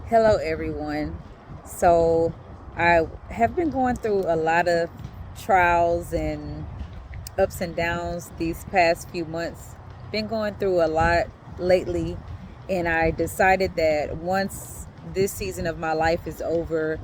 Hello, everyone. So, I have been going through a lot of trials and ups and downs these past few months. Been going through a lot lately, and I decided that once this season of my life is over,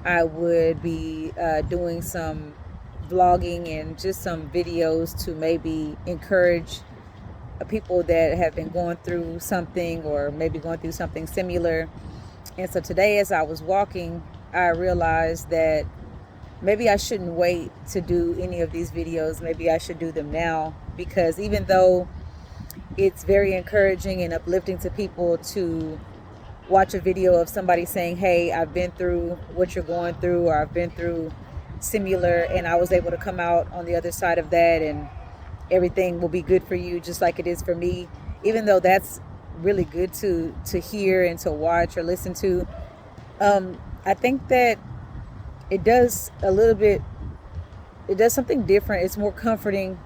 I would be doing some vlogging and just some videos to maybe encourage people that have been going through something or maybe going through something similar. And so today, as I was walking, I realized that maybe I shouldn't wait to do any of these videos. Maybe I should do them now, because even though it's very encouraging and uplifting to people to watch a video of somebody saying, hey, I've been through what you're going through, or I've been through similar, and I was able to come out on the other side of that, and everything will be good for you just like it is for me. Even though that's really good to hear and to watch or listen to, I think that it does a little bit, it does something different. It's more comforting,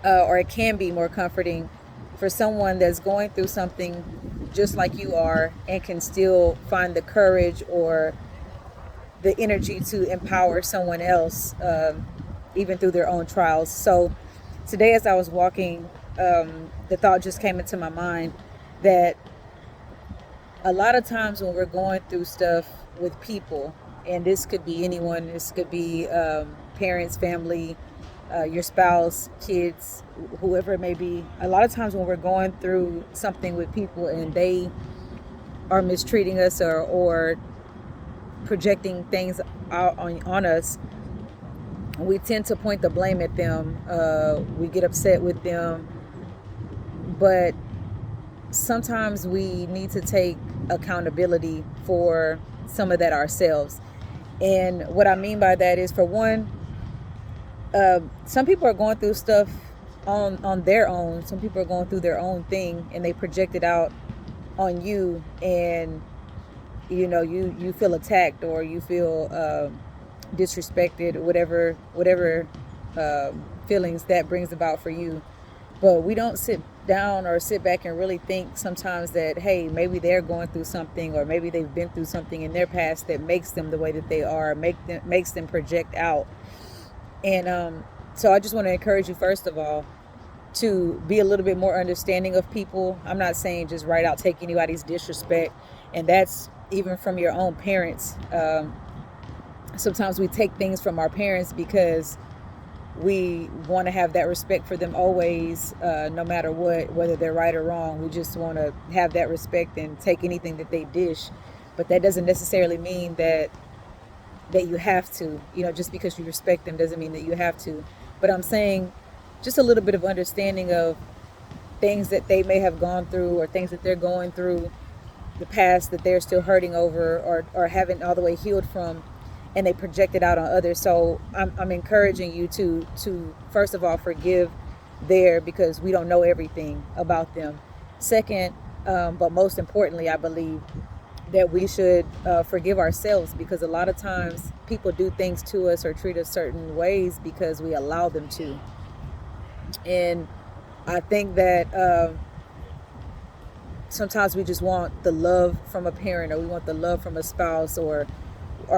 or it can be more comforting for someone that's going through something just like you are and can still find the courage or the energy to empower someone else, even through their own trials. So today, as I was walking, the thought just came into my mind that a lot of times when we're going through stuff with people, and this could be anyone, this could be parents, family, your spouse, kids, whoever it may be, a lot of times when we're going through something with people and they are mistreating us or projecting things out on us, we tend to point the blame at them. We get upset with them, but sometimes we need to take accountability for some of that ourselves. And what I mean by that is, for one, some people are going through stuff on their own. Some people are going through their own thing, and they project it out on you, and you feel attacked, or you feel disrespected, whatever feelings that brings about for you. But we don't sit down or sit back and really think sometimes that, hey, maybe they're going through something, or maybe they've been through something in their past that makes them the way that they are, makes them project out. And so I just want to encourage you, first of all, to be a little bit more understanding of people. I'm not saying just right out take anybody's disrespect, and that's even from your own parents. Sometimes we take things from our parents because we want to have that respect for them always, no matter what, whether they're right or wrong. We just want to have that respect and take anything that they dish. But that doesn't necessarily mean that you have to. Just because you respect them doesn't mean that you have to. But I'm saying just a little bit of understanding of things that they may have gone through, or things that they're going through, the past that they're still hurting over, or haven't all the way healed from, and they project it out on others. So I'm encouraging you to first of all forgive there, because we don't know everything about them. Second, but most importantly, I believe that we should forgive ourselves, because a lot of times people do things to us or treat us certain ways because we allow them to. And I think that sometimes we just want the love from a parent, or we want the love from a spouse, or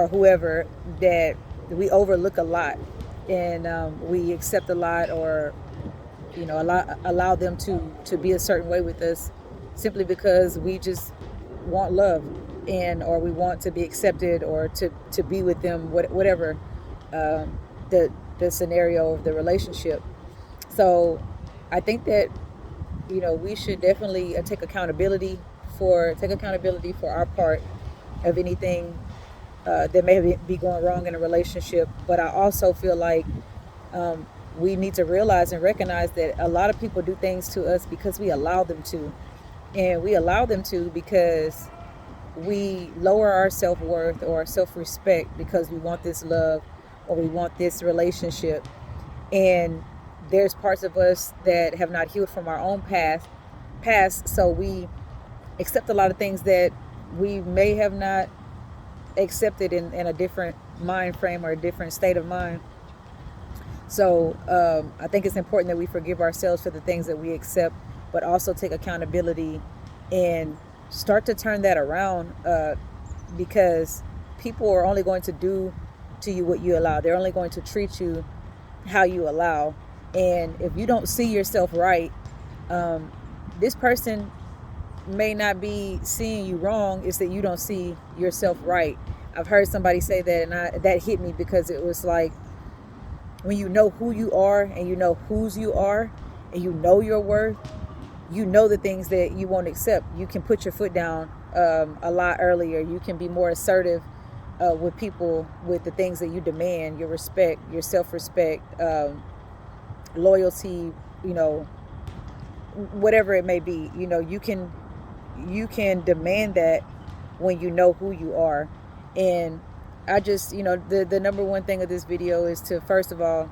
whoever, that we overlook a lot, and we accept a lot, or allow them to be a certain way with us, simply because we just want love, and or we want to be accepted, or to be with them, whatever the scenario of the relationship. So I think that we should definitely take accountability for our part of anything that may be going wrong in a relationship. But I also feel like we need to realize and recognize that a lot of people do things to us because we allow them to. And we allow them to because we lower our self-worth or our self-respect, because we want this love, or we want this relationship. And there's parts of us that have not healed from our own past, so we accept a lot of things that we may have not accepted in a different mind frame or a different state of mind. So I think it's important that we forgive ourselves for the things that we accept, but also take accountability and start to turn that around, because people are only going to do to you what you allow. They're only going to treat you how you allow. And if you don't see yourself right, this person may not be seeing you wrong. It's that you don't see yourself right. I've heard somebody say that, and that hit me, because it was like, when you know who you are and you know whose you are and you know your worth, you know the things that you won't accept. You can put your foot down a lot earlier. You can be more assertive with people, with the things that you demand, your respect, your self-respect, loyalty, whatever it may be. You can demand that when you know who you are. And I just, the number one thing of this video is to, first of all,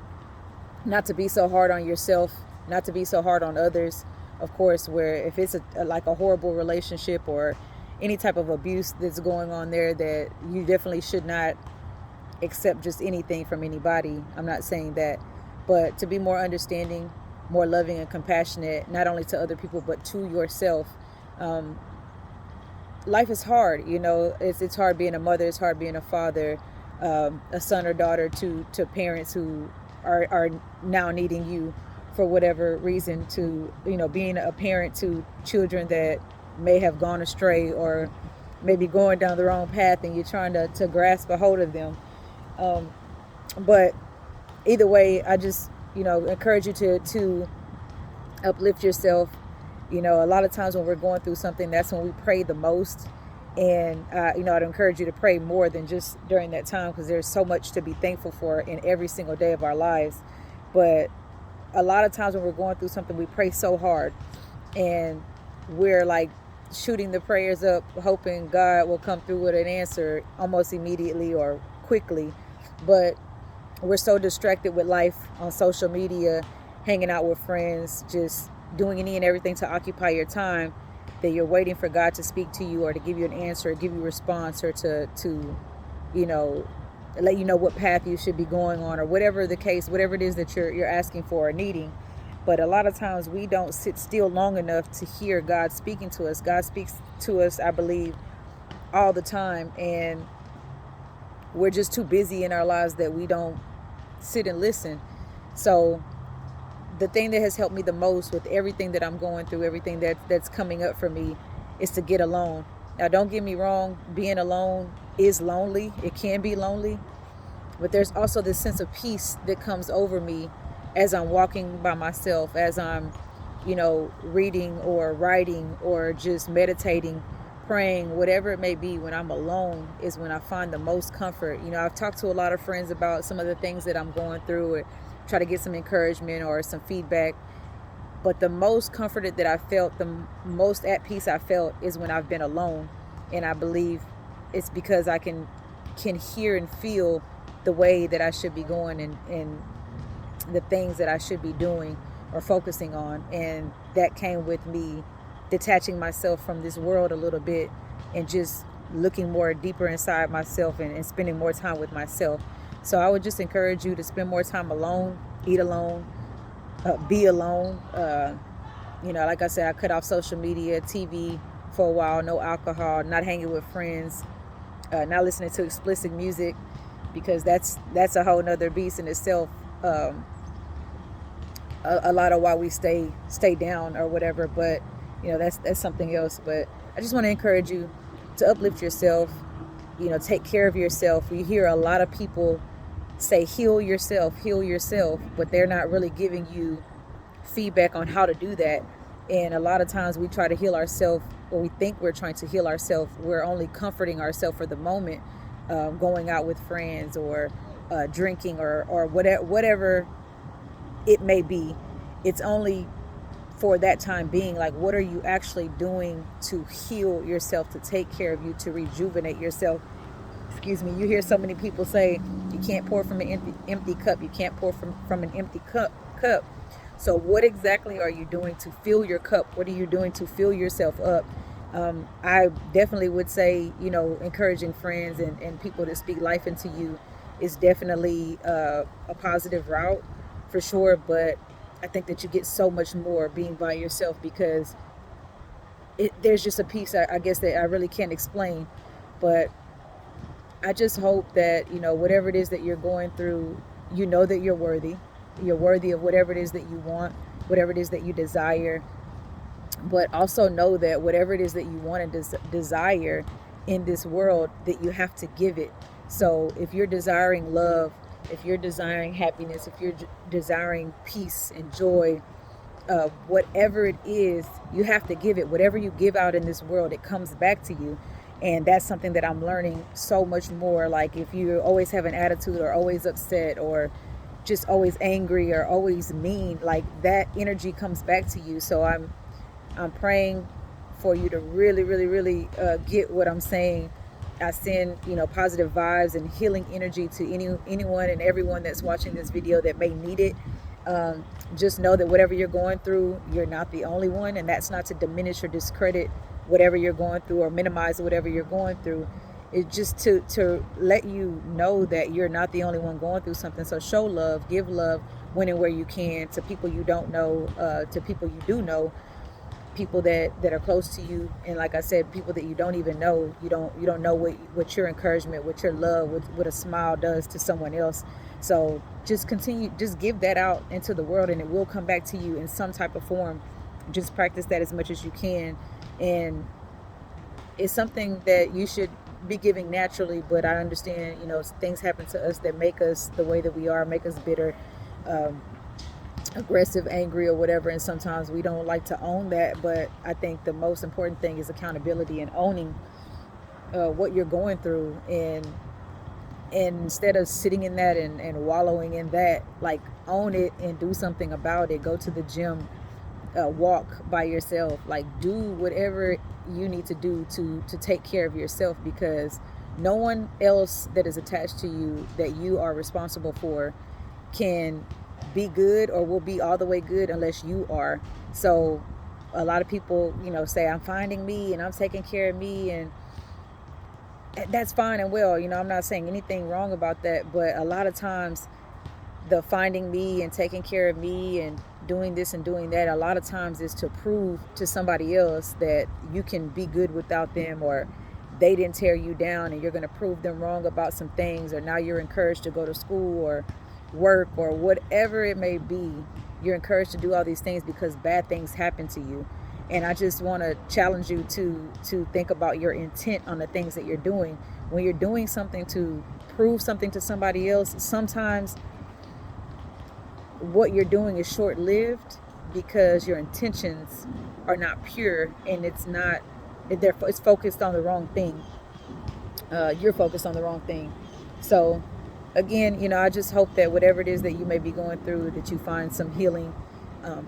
not to be so hard on yourself, not to be so hard on others. Of course, where if it's like a horrible relationship or any type of abuse that's going on there, that you definitely should not accept just anything from anybody. I'm not saying that, but to be more understanding, more loving and compassionate, not only to other people, but to yourself. Life is hard, it's hard being a mother, it's hard being a father, a son or daughter to parents who are now needing you for whatever reason, to being a parent to children that may have gone astray or maybe going down the wrong path, and you're trying to grasp a hold of them. But either way, I just encourage you to uplift yourself. A lot of times when we're going through something, that's when we pray the most. And I'd encourage you to pray more than just during that time, because there's so much to be thankful for in every single day of our lives. But a lot of times when we're going through something, we pray so hard, and we're like shooting the prayers up, hoping God will come through with an answer almost immediately or quickly. But we're so distracted with life on social media, hanging out with friends, just doing any and everything to occupy your time, that you're waiting for God to speak to you or to give you an answer, or give you a response, or to let you know what path you should be going on, or whatever the case, whatever it is that you're asking for or needing. But a lot of times we don't sit still long enough to hear God speaking to us. God speaks to us, I believe, all the time, and we're just too busy in our lives that we don't sit and listen. So the thing that has helped me the most with everything that I'm going through, everything that's coming up for me, is to get alone. Now, don't get me wrong, being alone is lonely. It can be lonely, but there's also this sense of peace that comes over me as I'm walking by myself, as I'm, reading or writing or just meditating, praying, whatever it may be. When I'm alone is when I find the most comfort. I've talked to a lot of friends about some of the things that I'm going through, or try to get some encouragement or some feedback. But the most comforted that I felt, the most at peace I felt, is when I've been alone. And I believe it's because I can hear and feel the way that I should be going, and the things that I should be doing or focusing on. And that came with me detaching myself from this world a little bit, and just looking more deeper inside myself, and spending more time with myself. So I would just encourage you to spend more time alone, eat alone, be alone. Like I said, I cut off social media, TV for a while, no alcohol, not hanging with friends, not listening to explicit music, because that's a whole nother beast in itself. A lot of why we stay down or whatever, but that's something else. But I just want to encourage you to uplift yourself, take care of yourself. You hear a lot of people say heal yourself, but they're not really giving you feedback on how to do that. And a lot of times we try to heal ourselves, or we think we're trying to heal ourselves. We're only comforting ourselves for the moment, going out with friends, or drinking, or whatever it may be. It's only for that time being. Like, what are you actually doing to heal yourself, to take care of you, to rejuvenate yourself? Excuse me. You hear so many people say you can't pour from an empty cup. You can't pour from an empty cup. So what exactly are you doing to fill your cup? What are you doing to fill yourself up? I definitely would say, encouraging friends and people to speak life into you is definitely a positive route, for sure. But I think that you get so much more being by yourself, because there's just a piece, I guess, that I really can't explain. But I just hope that, whatever it is that you're going through, you know that you're worthy. You're worthy of whatever it is that you want, whatever it is that you desire. But also know that whatever it is that you want and desire in this world, that you have to give it. So if you're desiring love, if you're desiring happiness, if you're desiring peace and joy, whatever it is, you have to give it. Whatever you give out in this world, it comes back to you. And that's something that I'm learning so much more. Like, if you always have an attitude, or always upset, or just always angry, or always mean, like, that energy comes back to you. So I'm praying for you to really, really, really get what I'm saying. I send, positive vibes and healing energy to anyone and everyone that's watching this video that may need it. Just know that whatever you're going through, you're not the only one, and that's not to diminish or discredit whatever you're going through, or minimize whatever you're going through. It's just to let you know that you're not the only one going through something. So show love, give love when and where you can, to people you don't know, to people you do know, people that are close to you, and like I said, people that you don't even know. You don't know what your encouragement, what your love, what a smile does to someone else. So just give that out into the world, and it will come back to you in some type of form. Just practice that as much as you can. And it's something that you should be giving naturally, but I understand, things happen to us that make us the way that we are, make us bitter, aggressive, angry, or whatever, and sometimes we don't like to own that. But I think the most important thing is accountability, and owning what you're going through, and instead of sitting in that and wallowing in that, like, own it and do something about it. Go to the gym, walk by yourself, like, do whatever you need to do to take care of yourself, because no one else that is attached to you, that you are responsible for, can be good or will be all the way good unless you are. So a lot of people, say, I'm finding me and I'm taking care of me, and that's fine and well. I'm not saying anything wrong about that, but a lot of times the finding me and taking care of me and doing this and doing that, a lot of times is to prove to somebody else that you can be good without them, or they didn't tear you down, and you're going to prove them wrong about some things, or now you're encouraged to go to school or work or whatever it may be. You're encouraged to do all these things because bad things happen to you. And I just want to challenge you to think about your intent on the things that you're doing. When you're doing something to prove something to somebody else, sometimes what you're doing is short-lived, because your intentions are not pure, and it's focused on the wrong thing. You're focused on the wrong thing. So again, I just hope that whatever it is that you may be going through, that you find some healing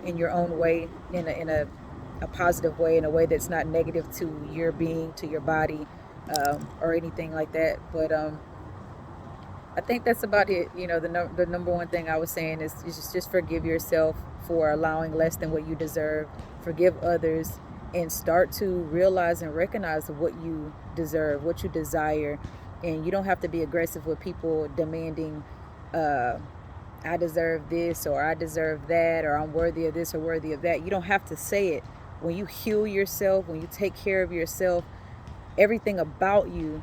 in your own way, in a positive way, in a way that's not negative to your being, to your body, or anything like that. But I think that's about it. The number one thing I was saying is just forgive yourself for allowing less than what you deserve. Forgive others, and start to realize and recognize what you deserve, what you desire. And you don't have to be aggressive with people demanding, I deserve this, or I deserve that, or I'm worthy of this or worthy of that. You don't have to say it. When you heal yourself, when you take care of yourself, everything about you,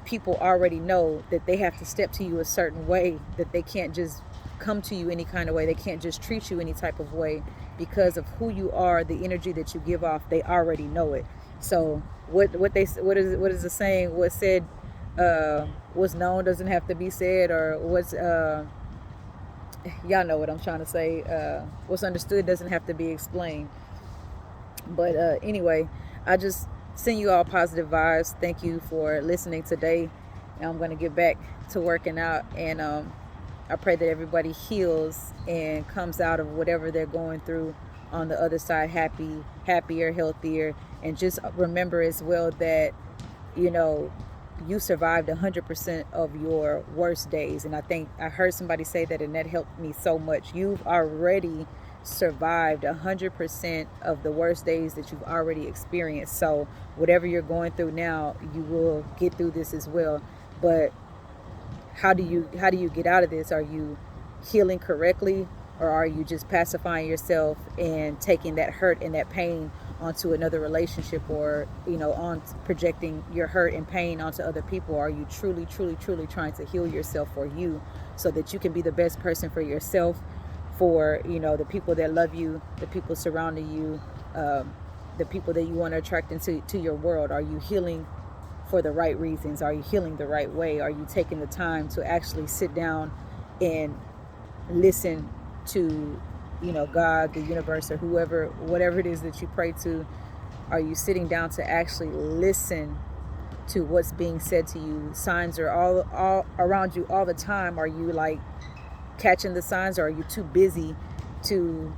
people already know that they have to step to you a certain way, that they can't just come to you any kind of way. They can't just treat you any type of way, because of who you are, the energy that you give off. They already know it. So what is the saying? What's said, what's known doesn't have to be said, or what's y'all know what I'm trying to say. What's understood doesn't have to be explained. But anyway, I just send you all positive vibes. Thank you for listening today. And I'm going to get back to working out, and I pray that everybody heals and comes out of whatever they're going through on the other side happier, healthier. And just remember as well that, you survived 100% of your worst days. And I think I heard somebody say that, and that helped me so much. You've already survived 100% of the worst days that you've already experienced. So whatever you're going through now, you will get through this as well. But how do you get out of this? Are you healing correctly, or are you just pacifying yourself and taking that hurt and that pain onto another relationship, or on projecting your hurt and pain onto other people? Are you truly trying to heal yourself for you, so that you can be the best person for yourself, for the people that love you, the people surrounding you, the people that you want to attract into your world? Are you healing for the right reasons? Are you healing the right way? Are you taking the time to actually sit down and listen to God, the universe, or whoever, whatever it is that you pray to? Are you sitting down to actually listen to what's being said to you? Signs are all around you all the time. Are you like catching the signs, or are you too busy to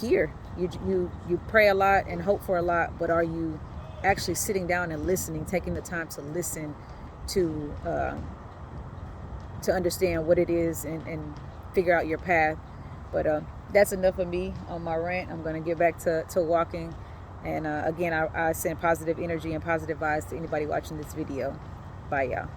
hear? You pray a lot and hope for a lot, but are you actually sitting down and listening, taking the time to listen to understand what it is, and figure out your path? But that's enough of me on my rant. I'm going to get back to walking. And again, I send positive energy and positive vibes to anybody watching this video. Bye, y'all.